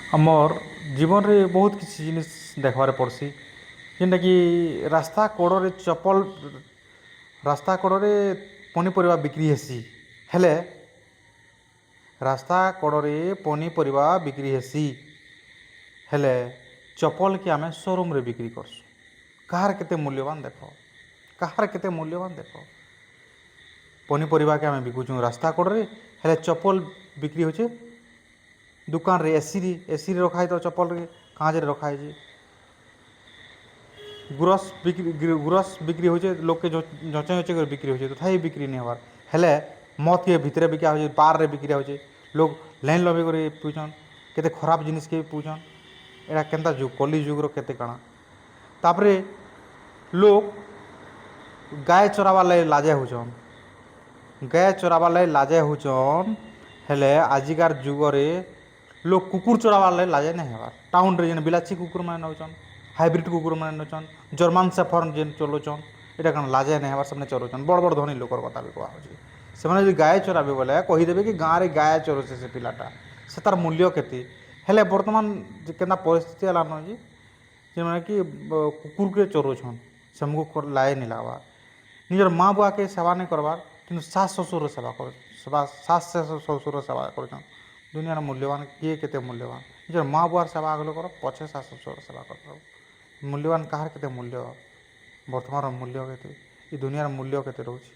ଆମର୍ ଜୀବନରେ ବହୁତ କିଛି ଜିନିଷ୍ ଦେଖ୍ବାରେ ପଡ଼୍ସି ଯେନ୍ଟାକି ରାସ୍ତା କଡ଼ରେ ଚପଲ୍ ରାସ୍ତା କଡ଼ରେ ପନିପରିବା ବିକ୍ରି ହେସି ହେଲେ ରାସ୍ତା କଡ଼ରେ ପନିପରିବା ବିକ୍ରି ହେସି ହେଲେ ଚପଲ୍କେ ଆମେ ସୋରୁମ୍ରେ ବିକ୍ରି କର୍ସୁଁ। କାହାର କେତେ ମୂଲ୍ୟବାନ୍ ଦେଖ, କାହାର କେତେ ମୂଲ୍ୟବାନ୍ ଦେଖ। ପନିପରିବାକେ ଆମେ ବିକୁଚୁଁ ରାସ୍ତା କଡ଼ରେ, ହେଲେ ଚପଲ୍ ବିକ୍ରି ହଉଛେ ଦୁକାନ୍ରେ ଏସିରେ ରଖା ହେଇଥିବା ଚପଲ୍ରେ କାଁଚ୍ରେ ରଖା ହେଇଛେ। ଗୁରସ୍ ବିକ୍ରି ହଉଛେ ଲୋକ୍କେ ଜଚେଁ ଜଚେଁ କରି ବିକ୍ରି ହଉଛେ ତଥାପି ବିକ୍ରି ନି ହେବାର୍। ହେଲେ ମଦ୍କେ ଭିତ୍ରେ ବିକା ହଉଛେ, ବାର୍ରେ ବିକ୍ରି ହଉଛେ, ଲୋକ୍ ଲାଇନ୍ ଲଗେଇ କରି ପିଉଛନ୍, କେତେ ଖରାପ୍ ଜିନିଷ୍କେ ବି ପିଉଛନ୍। ଏଟା କେନ୍ତା ଯୁଗ୍, କଲି ଯୁଗ୍ର କେତେ କାଣା। ତାପରେ ଲୋକ୍ ଗାଏ ଚରାବାର୍ ଲାଗି ଲାଜେ ହଉଛନ୍, ଗାଏ ଚରାବାର୍ ଲାଗି ଲାଜେ ହଉଛନ୍। ହେଲେ ଆଜିକାର୍ ଯୁଗରେ ଲୋକ୍ କୁକୁର୍ ଚରାବାର୍ ଲାଗି ଲାଜେ ନାଇଁ ହେବାର୍। ଟାଉନ୍ରେ ଯେନ୍ ବିଲାତି କୁକୁର୍ମାନେ ନଉଛନ୍, ହାଇବ୍ରିଡ଼୍ କୁକୁର୍ମାନେ ନଉଛନ୍, ଜର୍ମାନ୍ ସେଫର୍ଡ଼ ଯେନ୍ ଚଲଉଛନ୍, ଇଟା କାଣା ଲାଜେ ନାଇଁ ହେବାର୍, ସେମାନେ ଚଲଉଛନ୍। ବଡ଼୍ ବଡ଼୍ ଧନୀ ଲୋକର୍ କଥା ବି କୁହା ହଉଛେ। ସେମାନେ ଯଦି ଗାଏ ଚରାବେ ବେଲେ କହିଦେବେ କି ଗାଁରେ ଗାଏ ଚରଉଛେ ସେ ପିଲାଟା, ସେ ତାର୍ ମୂଲ୍ୟ କେତେ। ହେଲେ ବର୍ତ୍ତମାନ୍ କେନ୍ତା ପରିସ୍ଥିତି ହେଲାନ ଯେ ଯେନ୍ମାନେ କି କୁକୁର୍କେ ଚରଉଛନ୍, ସେମାନ୍କୁ ଲାଜେ ନି ଲାଗ୍ବାର୍। ନିଜର୍ ମା ବୁଆକେ ସେବା ନାଇଁ କର୍ବାର୍, କିନ୍ତୁ ଶାଶ୍ ଶଶୁର୍ର ସେବା ଶାଶ୍ ଶଶୁର୍ର ସେବା କରୁଛନ୍। ଦୁନିଆର ମୂଲ୍ୟବାନ୍ କିଏ କେତେ ମୂଲ୍ୟବାନ୍, ନିଜର୍ ମା ବୁଆର୍ ସେବା ଆଗ୍ಲು କର, ପଛେ ଶାଶ୍ ଶଶୁର୍ର ସେବା କର। ମୂଲ୍ୟବାନ୍ କାହାର୍ କେତେ ମୂଲ୍ୟ, ବର୍ତ୍ତମାନ୍ର ମୂଲ୍ୟ କେତେ, ଇ ଦୁନିଆର ମୂଲ୍ୟ କେତେ ରହୁଛେ।